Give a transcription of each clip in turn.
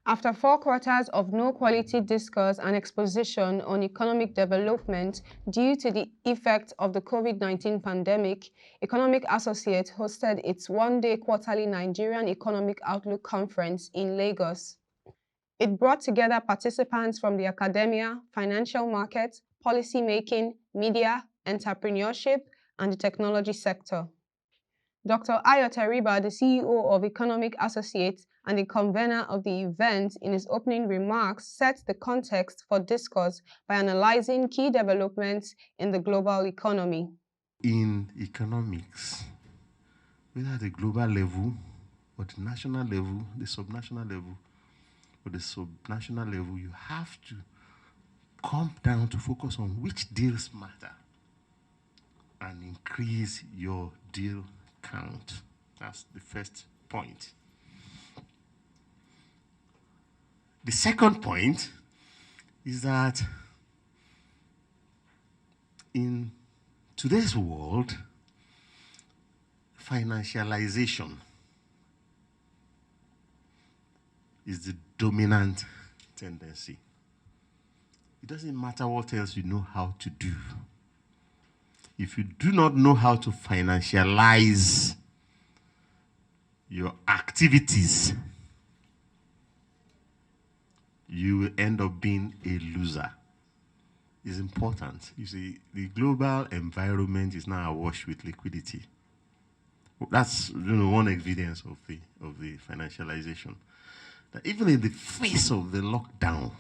After 4 quarters of no-quality discourse and exposition on economic development due to the effect of the COVID-19 pandemic, Economic Associates hosted its one-day quarterly Nigerian Economic Outlook Conference in Lagos. It brought together participants from the academia, financial markets, policymaking, media, entrepreneurship, and the technology sector. Dr. Teriba, the CEO of Economic Associates and the convener of the event, in his opening remarks, set the context for discourse by analyzing key developments in the global economy. In economics, whether at the global level or the national level, the subnational level, or the subnational level, you have to come down to focus on which deals matter and increase your deal count. That's the first point. The second point is that in today's world, financialization is the dominant tendency. It doesn't matter what else you know how to do. If you do not know how to financialize your activities, you will end up being a loser. It's important. You see, the global environment is now awash with liquidity. That's one evidence of the financialization. That even in the face of the lockdown,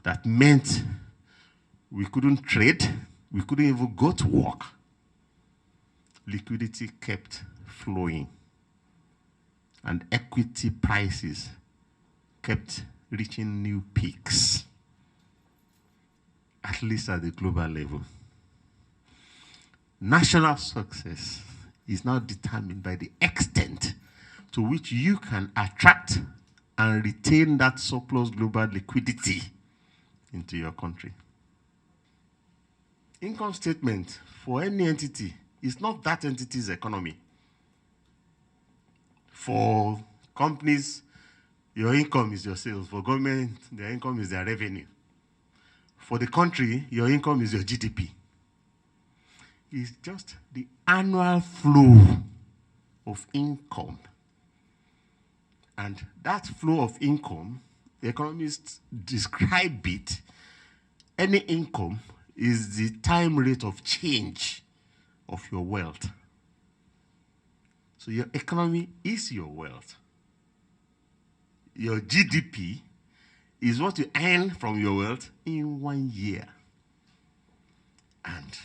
that meant we couldn't trade, we couldn't even go to work. Liquidity kept flowing, and equity prices kept reaching new peaks, at least at the global level. National success is now determined by the extent to which you can attract and retain that surplus global liquidity into your country. Income statement for any entity is not that entity's economy. For companies, your income is your sales. For government, their income is their revenue. For the country, your income is your GDP. It's just the annual flow of income. And that flow of income, the economists describe it, any income is the time rate of change of your wealth. So your economy is your wealth. Your GDP is what you earn from your wealth in 1 year. And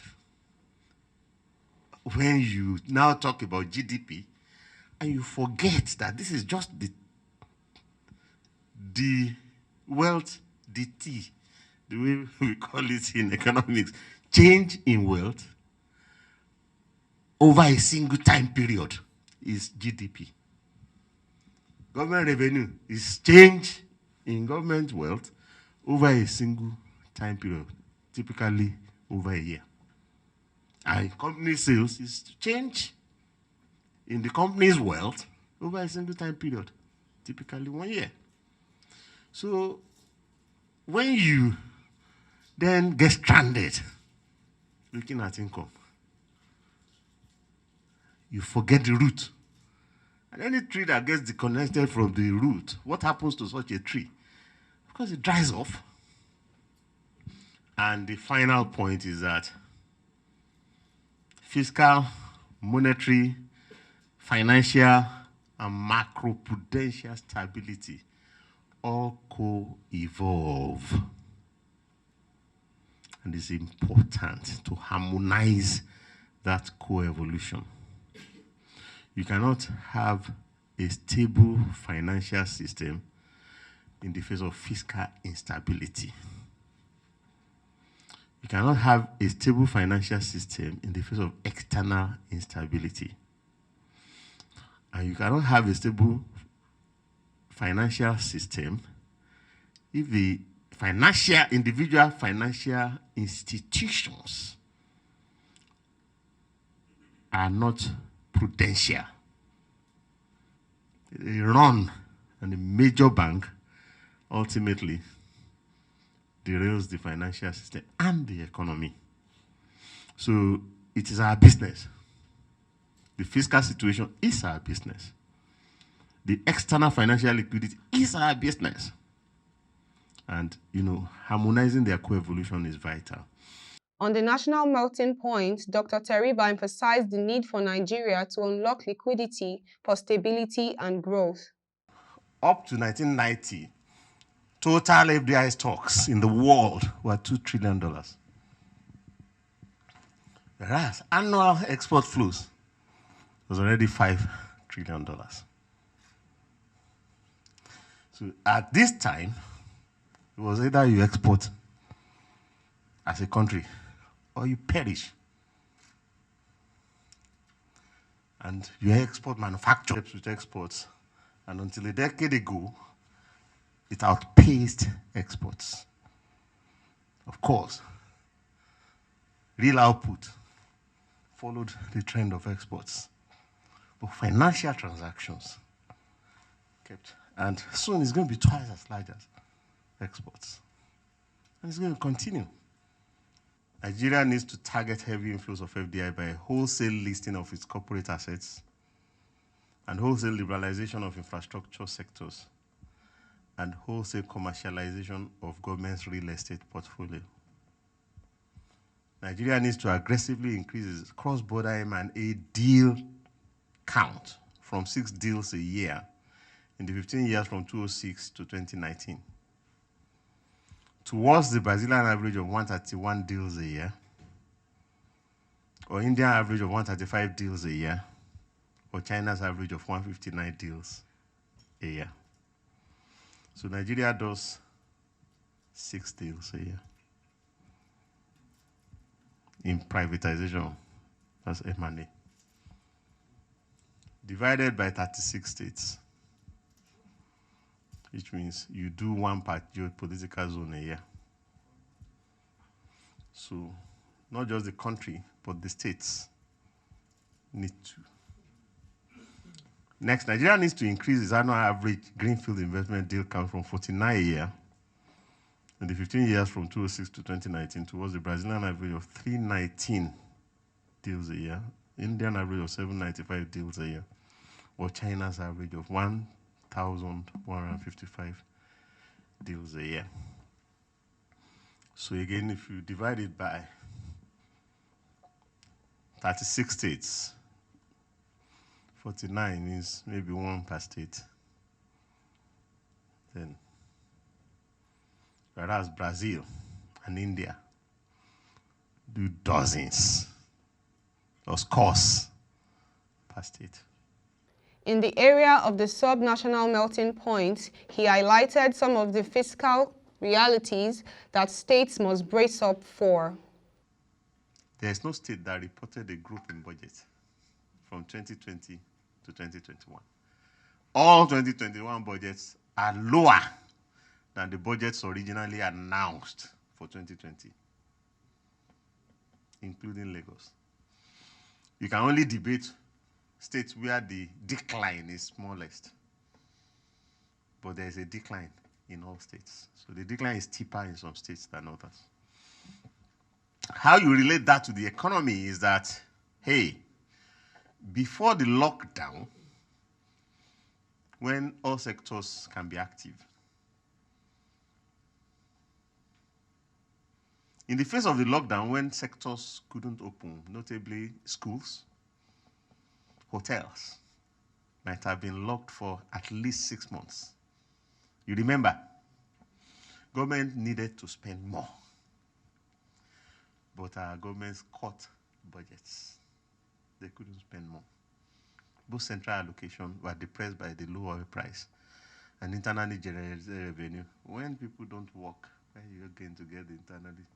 when you now talk about GDP, and you forget that this is just the wealth DT, the way we call it in economics, change in wealth over a single time period is GDP. Government revenue is change in government wealth over a single time period, typically over a year. And company sales is change in the company's wealth over a single time period, typically 1 year. So when you then get stranded looking at income, you forget the root. And any tree that gets disconnected from the root, what happens to such a tree? Of course, it dries off. And the final point is that fiscal, monetary, financial, and macroprudential stability all co-evolve. And it's important to harmonize that co-evolution. You cannot have a stable financial system in the face of fiscal instability. You cannot have a stable financial system in the face of external instability. And you cannot have a stable financial system if the individual financial institutions are not prudential. They run, and a major bank ultimately derails the financial system and the economy. So it is our business. The fiscal situation is our business. The external financial liquidity is our business. And, harmonizing their coevolution is vital. On the national melting point, Dr. Teriba emphasized the need for Nigeria to unlock liquidity for stability and growth. Up to 1990, total FDI stocks in the world were $2 trillion. Whereas annual export flows was already $5 trillion. So at this time, it was either you export as a country or you perish. And you export manufacturers with exports. And until a decade ago, it outpaced exports. Of course, real output followed the trend of exports. But financial transactions kept. And soon it's going to be twice as large as exports. And it's going to continue. Nigeria needs to target heavy inflows of FDI by wholesale listing of its corporate assets and wholesale liberalization of infrastructure sectors and wholesale commercialization of government's real estate portfolio. Nigeria needs to aggressively increase its cross-border M&A deal count from 6 deals a year in the 15 years from 2006 to 2019 towards the Brazilian average of 131 deals a year, or Indian average of 135 deals a year, or China's average of 159 deals a year. So Nigeria does 6 deals a year in privatization, that's M&A, divided by 36 states, which means you do 1 per geopolitical zone a year. So not just the country, but the states need to. Next, Nigeria needs to increase its annual average greenfield investment deal count from 49 a year in the 15 years from 2006 to 2019 towards the Brazilian average of 319 deals a year, Indian average of 795 deals a year, or China's average of 1,155 deals a year. So again, if you divide it by 36 states, 49 is maybe 1 per state. Then, whereas Brazil and India do dozens of scores per state. In the area of the subnational melting point, he highlighted some of the fiscal realities that states must brace up for. There is no state that reported a growth in budget from 2020 to 2021. All 2021 budgets are lower than the budgets originally announced for 2020, including Lagos. You can only debate states where the decline is smallest, but there is a decline in all states. So the decline is steeper in some states than others. How you relate that to the economy is that, hey, before the lockdown, when all sectors can be active, in the face of the lockdown, when sectors couldn't open, notably schools, hotels, might have been locked for at least 6 months. You remember, government needed to spend more, but our governments cut budgets. They couldn't spend more. Both central allocation were depressed by the low oil price and internally generated revenue. When people don't work, where are you going to get internally?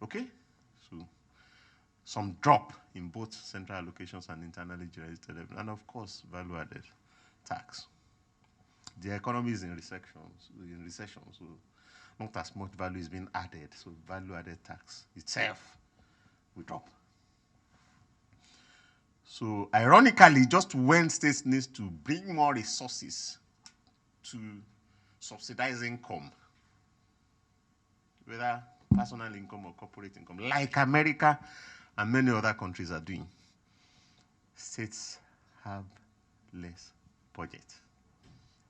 Okay? So some drop in both central allocations and internally generated revenue. And of course, value-added tax. The economy is in recession, so not as much value is being added. So value-added tax itself will drop. So ironically, just when states need to bring more resources to subsidize income, whether personal income or corporate income, like America and many other countries are doing, states have less budget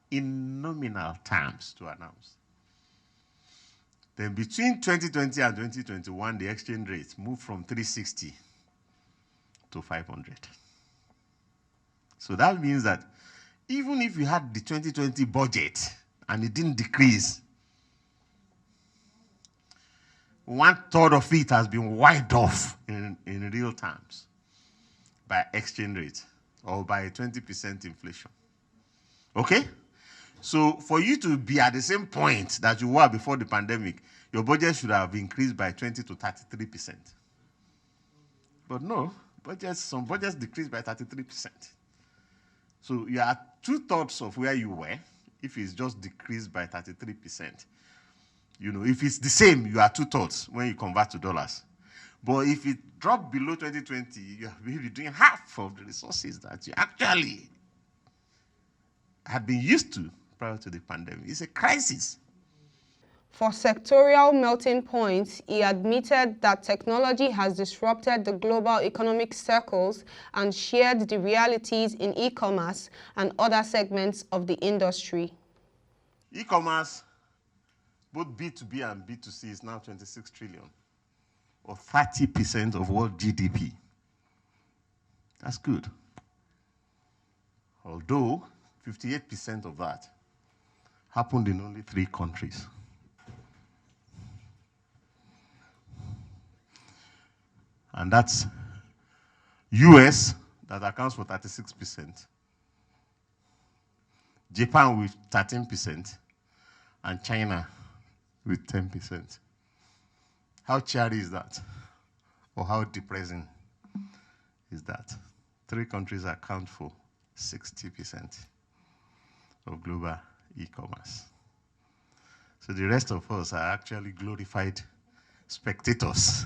in nominal terms to announce. Then between 2020 and 2021, the exchange rate moved from 360 to 500. So that means that even if you had the 2020 budget and it didn't decrease, 1/3 of it has been wiped off in real terms by exchange rate or by 20% inflation. Okay? So for you to be at the same point that you were before the pandemic, your budget should have increased by 20 to 33%. But no, some budgets decreased by 33%. So you are 2/3 of where you were if it's just decreased by 33%. You know, if it's the same, you are 2/3 when you convert to dollars. But if it dropped below 2020, you are maybe doing half of the resources that you actually had been used to prior to the pandemic. It's a crisis. For sectorial melting points, he admitted that technology has disrupted the global economic circles and shared the realities in e-commerce and other segments of the industry. E-commerce, both B2B and B2C, is now 26 trillion, or 30% of world GDP. That's good. Although 58% of that happened in only 3 countries. And that's US, that accounts for 36%, Japan with 13%, and China with 10%. How cheery is that? Or how depressing is that? 3 countries account for 60% of global e-commerce. So the rest of us are actually glorified spectators.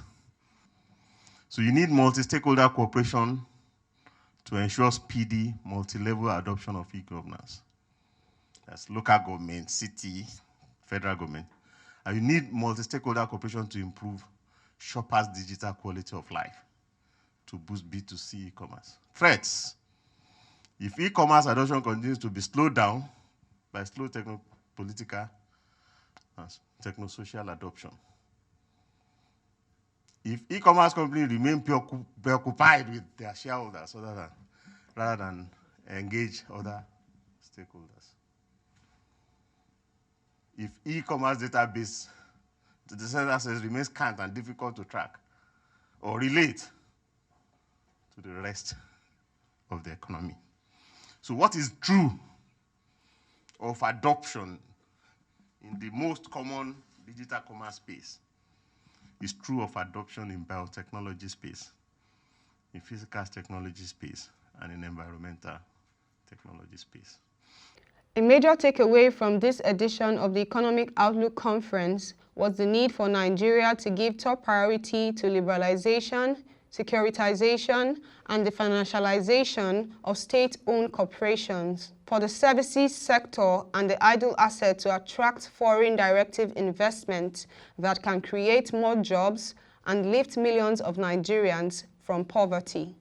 So you need multi-stakeholder cooperation to ensure speedy, multi-level adoption of e-governance. That's local government, city, federal government. And you need multi-stakeholder cooperation to improve shoppers' digital quality of life, to boost B2C e-commerce. Threats. If e-commerce adoption continues to be slowed down by slow techno-political and techno-social adoption, if e-commerce companies remain preoccupied with their shareholders rather than engage other stakeholders, if e-commerce database to the census remains scant and difficult to track or relate to the rest of the economy. So what is true of adoption in the most common digital commerce space is true of adoption in biotechnology space, in physical technology space, and in environmental technology space. A major takeaway from this edition of the Economic Outlook Conference was the need for Nigeria to give top priority to liberalization, securitization, and the financialization of state-owned corporations for the services sector and the idle asset to attract foreign directive investment that can create more jobs and lift millions of Nigerians from poverty.